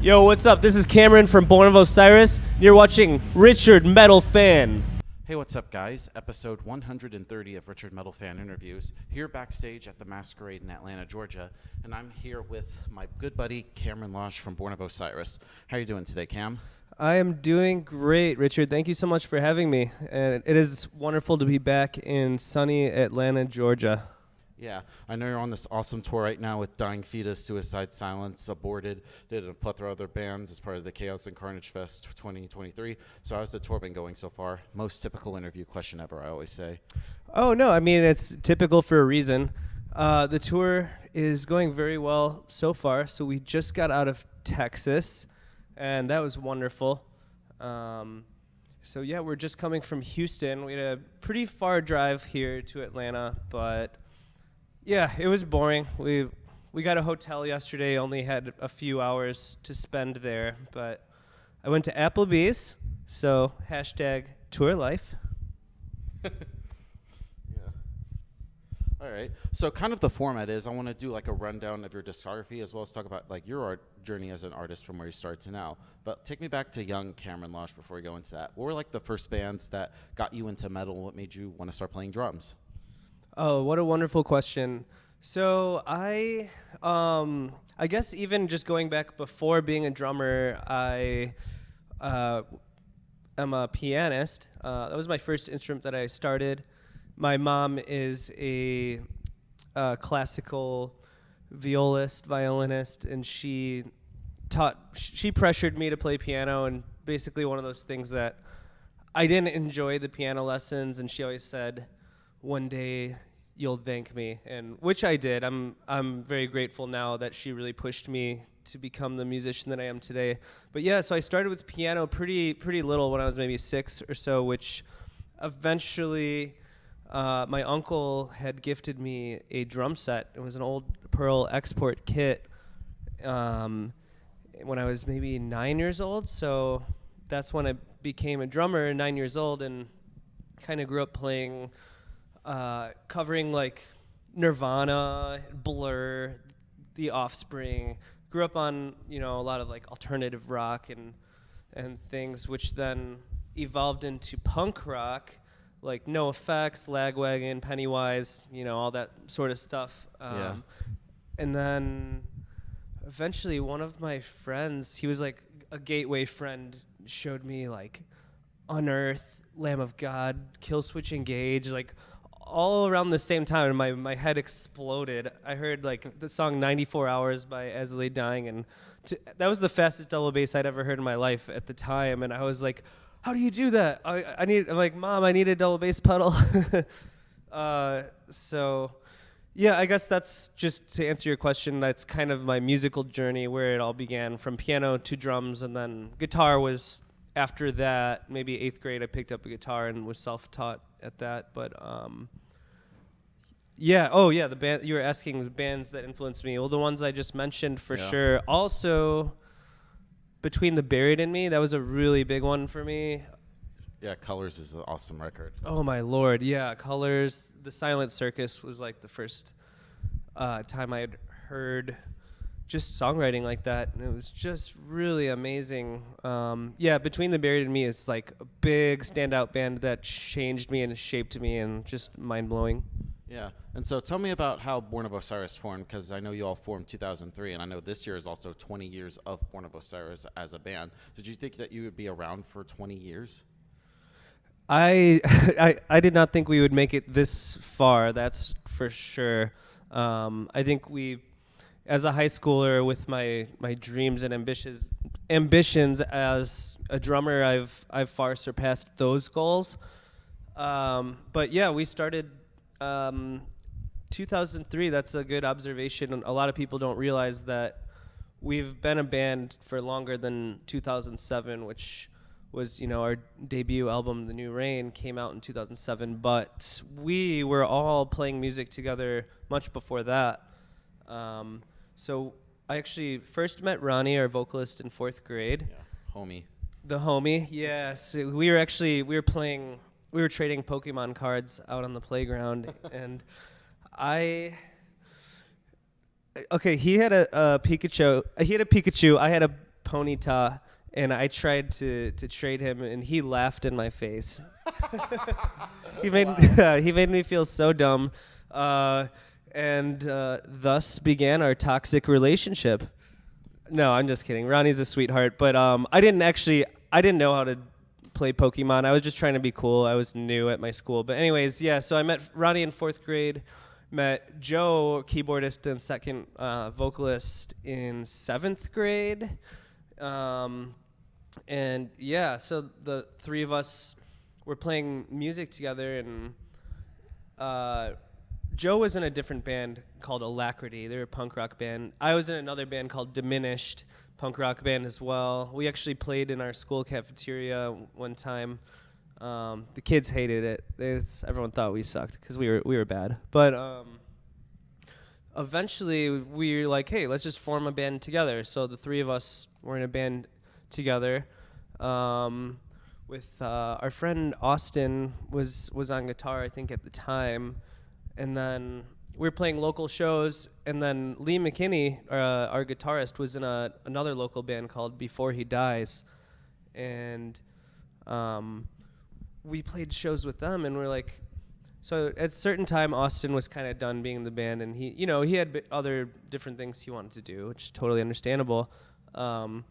Yo, what's up? This is Cameron from Born of Osiris. You're watching RichardMetalFan. Hey, what's up, guys? Episode 130 of RichardMetalFan Interviews, here backstage at the Masquerade in Atlanta, Georgia, and I'm here with my good buddy Cameron Losch from Born of Osiris. How are you doing today, Cam? I am doing great, Richard. Thank you so much for having me. And it is wonderful to be back in sunny Atlanta, Georgia. Yeah, I know you're on this awesome tour right now with Dying Fetus, Suicide Silence, Aborted, did a plethora of other bands as part of the Chaos and Carnage Fest 2023. So how's the tour been going so far? Most typical interview question ever, I always say. Oh, no, I mean, it's typical for a reason. The tour is going very well so far. So we just got out of Texas, and that was wonderful. So, yeah, we're just coming from Houston. We had a pretty far drive here to Atlanta, but... yeah, it was boring. We got a hotel yesterday, only had a few hours to spend there, but I went to Applebee's, so hashtag tour life. Yeah. All right. So kind of the format is I want to do like a rundown of your discography as well as talk about like your art journey as an artist from where you started to now. But take me back to young Cameron Losch before we go into that. What were like the first bands that got you into metal and what made you want to start playing drums? Oh, what a wonderful question. So I guess even just going back before being a drummer, I am a pianist. That was my first instrument that I started. My mom is a classical violinist, and she pressured me to play piano, and basically one of those things that I didn't enjoy the piano lessons, and she always said, one day you'll thank me, and which I did. I'm very grateful now that she really pushed me to become the musician that I am today. But yeah, so I started with piano pretty little when I was maybe 6 or so, which eventually my uncle had gifted me a drum set. It was an old Pearl export kit when I was maybe 9 years old. So that's when I became a drummer, 9 years old, and kind of grew up playing covering like Nirvana, Blur, The Offspring. Grew up on, a lot of like alternative rock and things, which then evolved into punk rock, like No Effects, Lagwagon, Pennywise, all that sort of stuff. Yeah. And then eventually one of my friends, he was like a gateway friend, showed me like Unearth, Lamb of God, Killswitch Engage, like all around the same time, and my head exploded. I heard like the song 94 Hours by As I Lay Dying, and that was the fastest double bass I'd ever heard in my life at the time, and I was like, how do you do that? I'm like, Mom, I need a double bass pedal. So yeah, I guess that's just to answer your question, that's kind of my musical journey where it all began, from piano to drums, and then guitar was after that. Maybe 8th grade I picked up a guitar and was self-taught at that, but the band you were asking, the bands that influenced me. Well, the ones I just mentioned for sure. Also, Between the Buried and Me, that was a really big one for me. Yeah, Colors is an awesome record. Oh my Lord, yeah, Colors. The Silent Circus was like the first time I had heard just songwriting like that, and it was just really amazing. Between the Buried and Me is like a big standout band that changed me and shaped me, and just mind-blowing. Yeah, and so tell me about how Born of Osiris formed, because I know you all formed 2003, and I know this year is also 20 years of Born of Osiris as a band. Did you think that you would be around for 20 years? I did not think we would make it this far, that's for sure. I think as a high schooler with my dreams and ambitions as a drummer, I've far surpassed those goals. But yeah, we started 2003. That's a good observation. A lot of people don't realize that we've been a band for longer than 2007, which was, our debut album, The New Rain, came out in 2007. But we were all playing music together much before that. So I actually first met Ronnie, our vocalist, in 4th grade. Yeah, homie. The homie, yes. We were trading Pokemon cards out on the playground, and he had a Pikachu. He had a Pikachu. I had Ponyta, and I tried to trade him, and he laughed in my face. He made he made me feel so dumb, and thus began our toxic relationship. No, I'm just kidding. Ronnie's a sweetheart, but I didn't know how to play Pokemon. I was just trying to be cool. I was new at my school, but anyways, yeah. So I met Ronnie in 4th grade. Met Joe, keyboardist and second vocalist, in 7th grade. And yeah, so the three of us were playing music together, and Joe was in a different band called Alacrity. They were a punk rock band. I was in another band called Diminished, punk rock band as well. We actually played in our school cafeteria one time. The kids hated it. Everyone thought we sucked because we were bad. But eventually we were like, hey, let's just form a band together. So the three of us were in a band together. With our friend Austin was on guitar, I think, at the time. And then we were playing local shows. And then Lee McKinney, our guitarist, was in another local band called Before He Dies. And we played shows with them, and we're like, so at a certain time, Austin was kind of done being in the band, and he had other different things he wanted to do, which is totally understandable. We're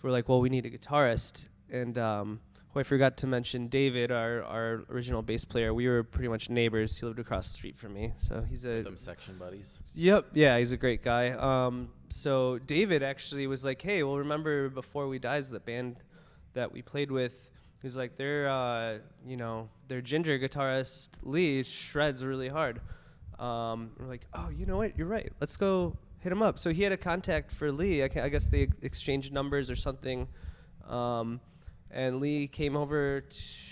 like, well, we need a guitarist, and I forgot to mention David, our original bass player. We were pretty much neighbors. He lived across the street from me, so he's them section buddies. Yep, yeah, he's a great guy. So David actually was like, hey, well, remember Before We Dies, the band that we played with? He's like, their ginger guitarist Lee shreds really hard. We're like, oh, you know what? You're right. Let's go hit him up. So he had a contact for Lee. I guess they exchanged numbers or something. And Lee came over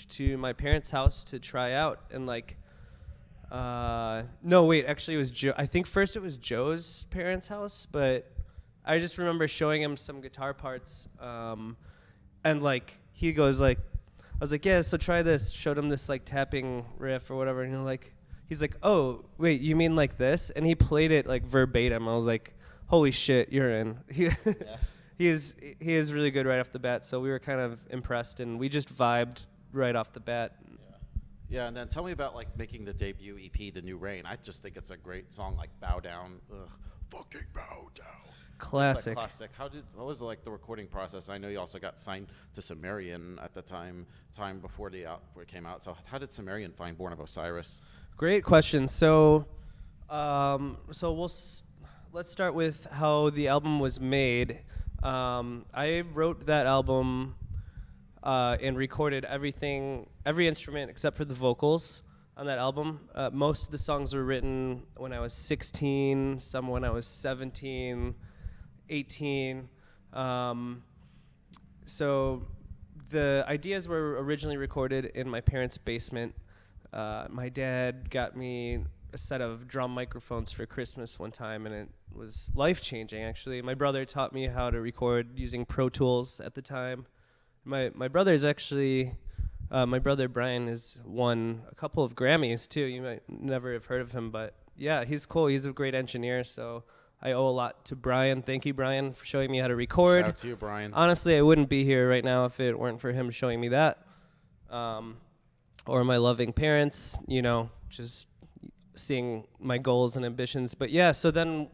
to my parents' house to try out. And no, wait, actually it was Joe. I think first it was Joe's parents' house, but I just remember showing him some guitar parts. And he goes I was like, yeah, so try this. Showed him this tapping riff or whatever, and he's like, oh, wait, you mean like this? And he played it verbatim. I was like, holy shit, you're in. He is really good right off the bat. So we were kind of impressed, and we just vibed right off the bat. Yeah, and then tell me about making the debut EP, The New Rain. I just think it's a great song, Bow Down. Ugh, fucking bow down. Classic. Classic. What was the recording process? I know you also got signed to Sumerian at the time before before it came out. So how did Sumerian find Born of Osiris? Great question. So, let's start with how the album was made. I wrote that album and recorded every instrument except for the vocals on that album. Most of the songs were written when I was 16, some when I was 17. 18. So the ideas were originally recorded in my parents' basement. My dad got me a set of drum microphones for Christmas one time, and it was life-changing, actually. My brother taught me how to record using Pro Tools at the time. My brother's actually, my brother Brian has won a couple of Grammys, too. You might never have heard of him, but yeah, he's cool. He's a great engineer, so I owe a lot to Brian. Thank you, Brian, for showing me how to record. Shout out to you, Brian. Honestly, I wouldn't be here right now if it weren't for him showing me that. Or my loving parents, just seeing my goals and ambitions. But yeah, so then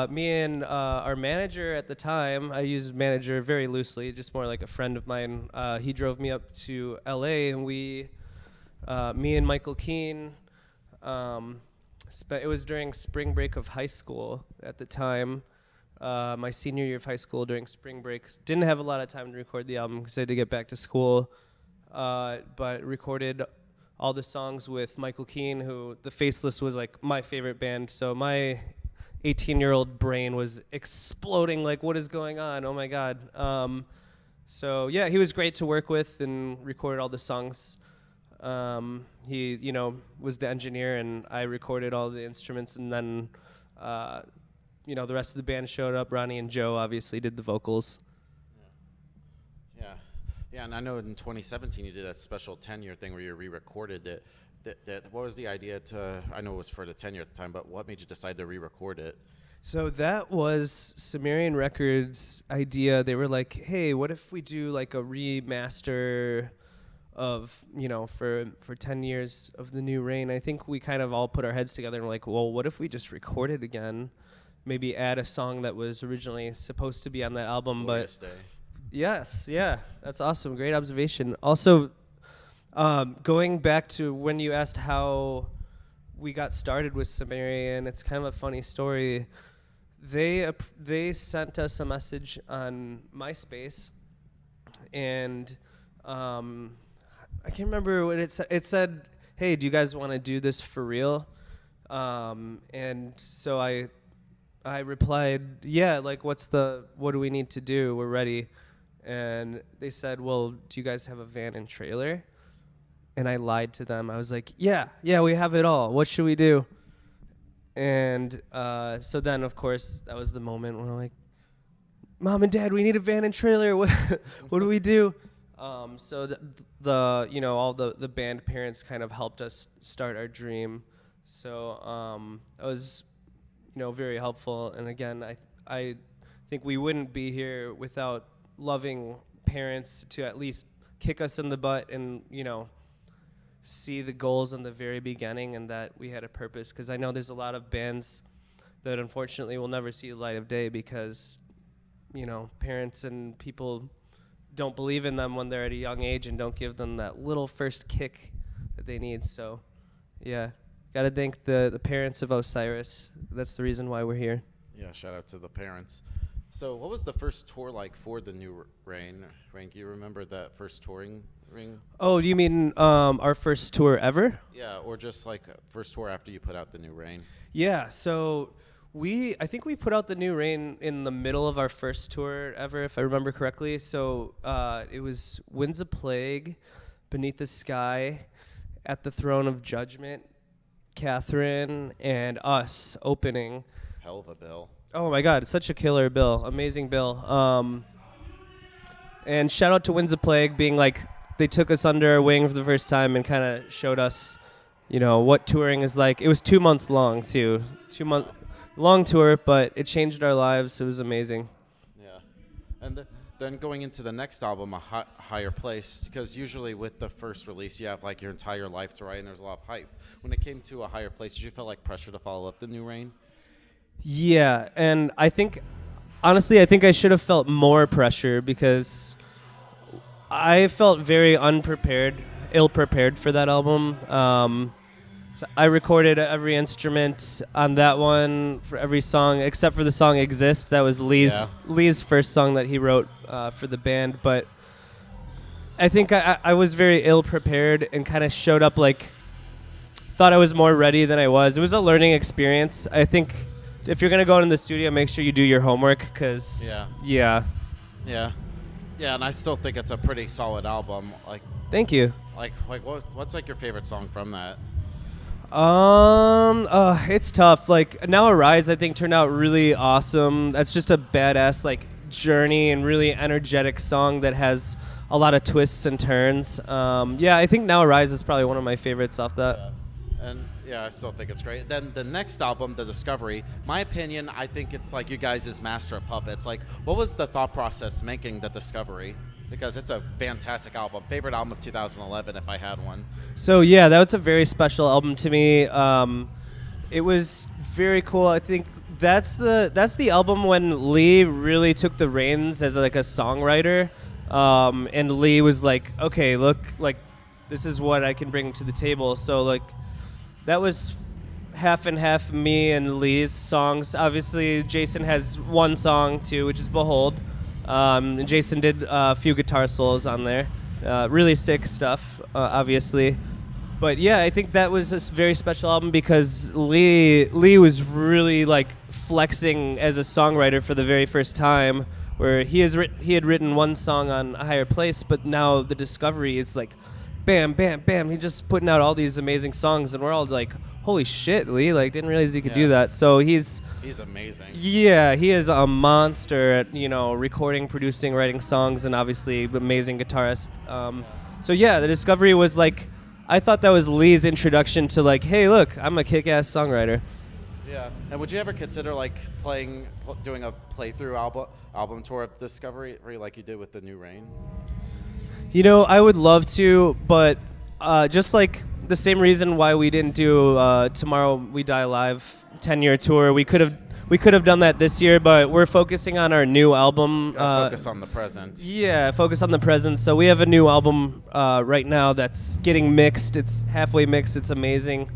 me and our manager at the time, I use manager very loosely, just more like a friend of mine. He drove me up to LA, and me and Michael Keane, it was during spring break of high school at the time. My senior year of high school during spring break. Didn't have a lot of time to record the album because I had to get back to school. But recorded all the songs with Michael Keane, who the Faceless was my favorite band. So my 18-year-old brain was exploding what is going on? Oh my God. So yeah, he was great to work with and recorded all the songs. He, was the engineer, and I recorded all the instruments, and then, the rest of the band showed up. Ronnie and Joe obviously did the vocals. Yeah, and I know in 2017 you did that special 10-year thing where you re-recorded it. What was the idea I know it was for the 10-year at the time, but what made you decide to re-record it? So that was Sumerian Records' idea. They were like, hey, what if we do like a remaster of, for 10 years of The New Rain? I think we kind of all put our heads together and were like, well, what if we just record it again? Maybe add a song that was originally supposed to be on that album. Glorious but day. Yes, yeah, that's awesome. Great observation. Also, going back to when you asked how we got started with Sumerian, it's kind of a funny story. They sent us a message on MySpace, and I can't remember what it said. It said, "Hey, do you guys want to do this for real?" And so I replied, "Yeah, like what do we need to do? We're ready." And they said, "Well, do you guys have a van and trailer?" And I lied to them. I was like, yeah, we have it all. What should we do? And so then, of course, that was the moment where I'm like, Mom and Dad, we need a van and trailer. What do we do? So all the band parents kind of helped us start our dream. So it was, very helpful. And again, I think we wouldn't be here without loving parents to at least kick us in the butt and, see the goals in the very beginning and that we had a purpose. Because I know there's a lot of bands that unfortunately will never see the light of day because, parents and people don't believe in them when they're at a young age and don't give them that little first kick that they need. So, yeah, got to thank the parents of Osiris. That's the reason why we're here. Yeah, shout out to the parents. So what was the first tour like for the New Rain? Rank, you remember that first touring ring? Oh, do you mean our first tour ever? Yeah, or just like first tour after you put out the New Rain? Yeah, so I think we put out the New Rain in the middle of our first tour ever, if I remember correctly. So it was Winds of Plague, Beneath the Sky, At the Throne of Judgment, Catherine, and us opening. Hell of a bill. Oh my God, it's such a killer bill, amazing bill. And shout out to Winds of Plague being like, they took us under their wing for the first time and kind of showed us, what touring is like. It was 2 months long too, 2 month long tour, but it changed our lives. It was amazing. Yeah, and then going into the next album, Higher Place, because usually with the first release you have like your entire life to write and there's a lot of hype. When it came to A Higher Place, did you feel like pressure to follow up the New Rain? Yeah, and honestly, I think I should have felt more pressure because I felt very ill-prepared for that album. So I recorded every instrument on that one for every song, except for the song Exist. That was Lee's first song that he wrote for the band. But I think I was very ill-prepared and kind of showed up thought I was more ready than I was. It was a learning experience. I think if you're going to go in the studio, make sure you do your homework because, yeah. Yeah, and I still think it's a pretty solid album. Thank you. What's your favorite song from that? It's tough. Now Arise, I think turned out really awesome. That's just a badass journey and really energetic song that has a lot of twists and turns. I think Now Arise is probably one of my favorites off that. Yeah. And I still think it's great. Then the next album, The Discovery, my opinion, I think it's you guys' Master of Puppets. What was the thought process making The Discovery? Because it's a fantastic album. Favorite album of 2011 if I had one. So yeah, that was a very special album to me. It was very cool. I think that's the album when Lee really took the reins as a songwriter. And Lee was like, okay, look, this is what I can bring to the table. So that was half and half me and Lee's songs. Obviously, Jason has one song too, which is Behold. And Jason did a few guitar solos on there. Really sick stuff, obviously. But yeah, I think that was a very special album because Lee was really flexing as a songwriter for the very first time, where he had written one song on A Higher Place, but now The Discovery is bam, bam, bam. He's just putting out all these amazing songs, and we're all holy shit, Lee! Didn't realize he could do that. So he's amazing. Yeah, he is a monster at recording, producing, writing songs, and obviously amazing guitarist. So yeah, The Discovery was I thought that was Lee's introduction to hey, look, I'm a kick-ass songwriter. Yeah. And would you ever consider like doing a playthrough album tour of Discovery, like you did with the New Rain? You know, I would love to, but just like the same reason why we didn't do Tomorrow We Die Live 10-year tour, we could have done that this year, but we're focusing on our new album. Focus on the present. Yeah, focus on the present. So we have a new album right now that's getting mixed. It's halfway mixed. It's amazing.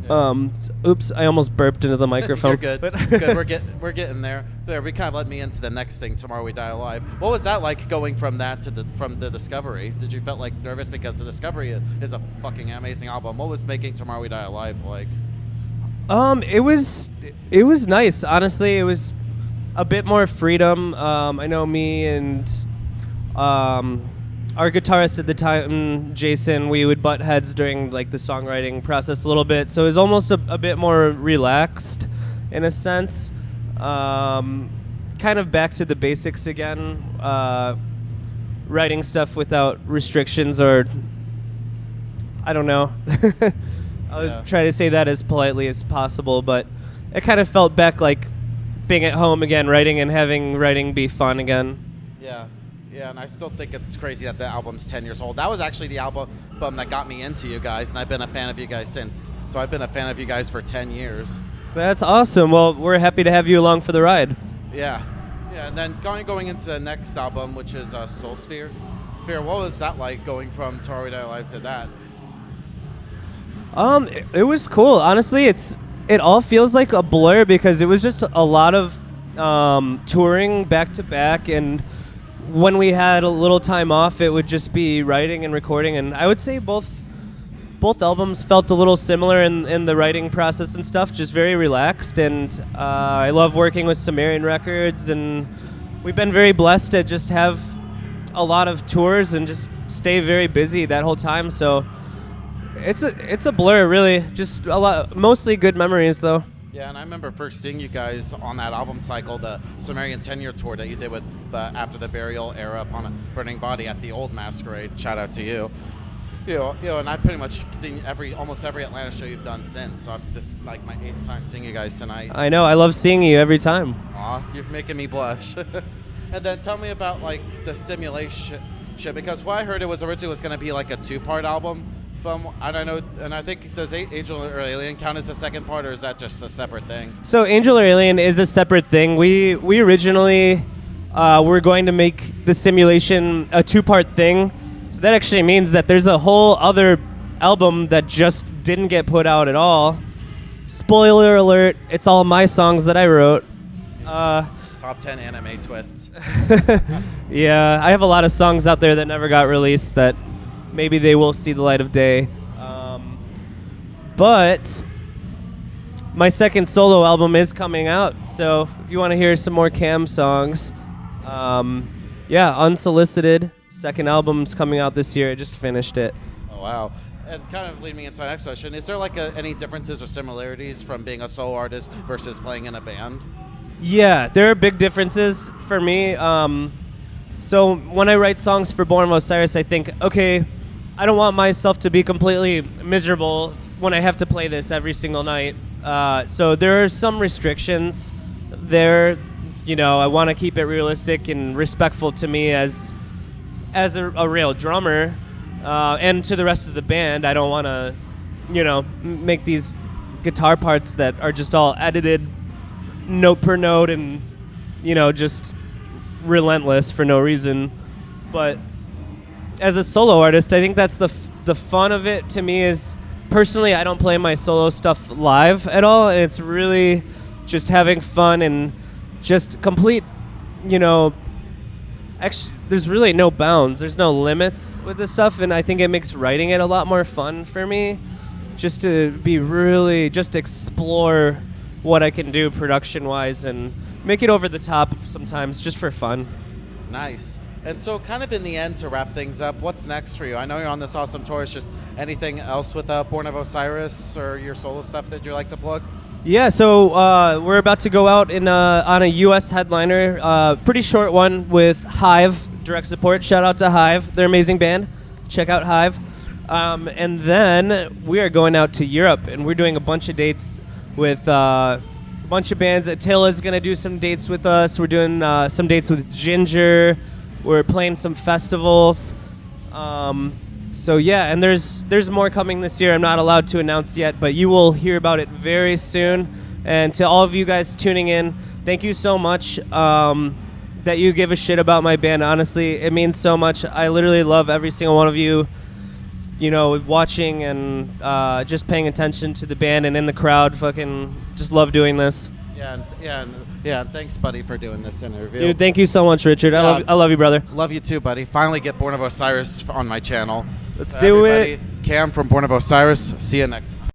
Oops, I almost burped into the microphone. You're good. Good. We're getting there. There, we kind of led me into the next thing. Tomorrow We Die Alive. What was that like going from that to from the Discovery? Did you felt like nervous because the Discovery is a fucking amazing album? What was making Tomorrow We Die Alive like? It was nice. Honestly, it was a bit more freedom. I know me and our guitarist at the time, Jason, we would butt heads during like the songwriting process a little bit, so it was almost a bit more relaxed in a sense. Kind of back to the basics again, writing stuff without restrictions, or I don't know. I was trying to say that as politely as possible, but it kind of felt back like being at home again, writing and having writing be fun again. Yeah. Yeah, and I still think it's crazy that the album's 10 years old. That was actually the album that got me into you guys, and I've been a fan of you guys since. So I've been a fan of you guys for 10 years. That's awesome. Well, we're happy to have you along for the ride. Yeah. Yeah, and then going into the next album, which is Soul Sphere. What was that like going from Tomorrow We Die Alive to that? It was cool. Honestly, it all feels like a blur because it was just a lot of touring back to back, and when we had a little time off, it would just be writing and recording. And I would say both albums felt a little similar in the writing process and stuff, just very relaxed. And I love working with Sumerian Records, and we've been very blessed to just have a lot of tours and just stay very busy that whole time. So it's a blur, really. Just a lot, mostly good memories, though. Yeah, and I remember first seeing you guys on that album cycle, the Sumerian 10-year tour that you did with after the Burial Era Upon a Burning Body at the old Masquerade. Shout out to you. You know, and I've pretty much seen almost every Atlanta show you've done since. So this is like my 8th time seeing you guys tonight. I know. I love seeing you every time. Aw, you're making me blush. And then tell me about like the simulation shit, because what I heard it was originally going to be like a 2-part album. I don't know, and I think does Angel or Alien count as a second part, or is that just a separate thing? So Angel or Alien is a separate thing. We originally were going to make the simulation a 2-part thing. So that actually means that there's a whole other album that just didn't get put out at all. Spoiler alert, it's all my songs that I wrote. Top 10 anime twists. Yeah, I have a lot of songs out there that never got released that maybe they will see the light of day. But my second solo album is coming out, so if you want to hear some more Cam songs, Unsolicited, second album's coming out this year. I just finished it. Oh, wow. And kind of lead me into my next question. Is there like any differences or similarities from being a solo artist versus playing in a band? Yeah, there are big differences for me. So when I write songs for Born of Osiris, I think, okay, I don't want myself to be completely miserable when I have to play this every single night. So there are some restrictions there. You know, I want to keep it realistic and respectful to me as a real drummer, and to the rest of the band. I don't want to, make these guitar parts that are just all edited note per note and, just relentless for no reason. But as a solo artist, I think that's the fun of it to me is, personally, I don't play my solo stuff live at all, and it's really just having fun and just complete, there's really no bounds. There's no limits with this stuff, and I think it makes writing it a lot more fun for me, just to be really, just explore what I can do production-wise and make it over the top sometimes just for fun. Nice. And so kind of in the end, to wrap things up, what's next for you? I know you're on this awesome tour. It's just anything else with Born of Osiris or your solo stuff that you'd like to plug? Yeah, so we're about to go out on a U.S. headliner, pretty short one with Hive, direct support. Shout out to Hive. They're an amazing band. Check out Hive. And then we are going out to Europe, and we're doing a bunch of dates with a bunch of bands. Attila's going to do some dates with us. We're doing some dates with Ginger. We're playing some festivals. So yeah, and there's more coming this year. I'm not allowed to announce yet, but you will hear about it very soon. And to all of you guys tuning in, thank you so much that you give a shit about my band. Honestly, it means so much. I literally love every single one of you, you know, watching and just paying attention to the band and in the crowd. Fucking just love doing this. Yeah. Thanks, buddy, for doing this interview. Dude, thank you so much, Richard. Yeah. I love you, brother. Love you too, buddy. Finally get Born of Osiris on my channel. Let's do it. Cam from Born of Osiris. See you next time.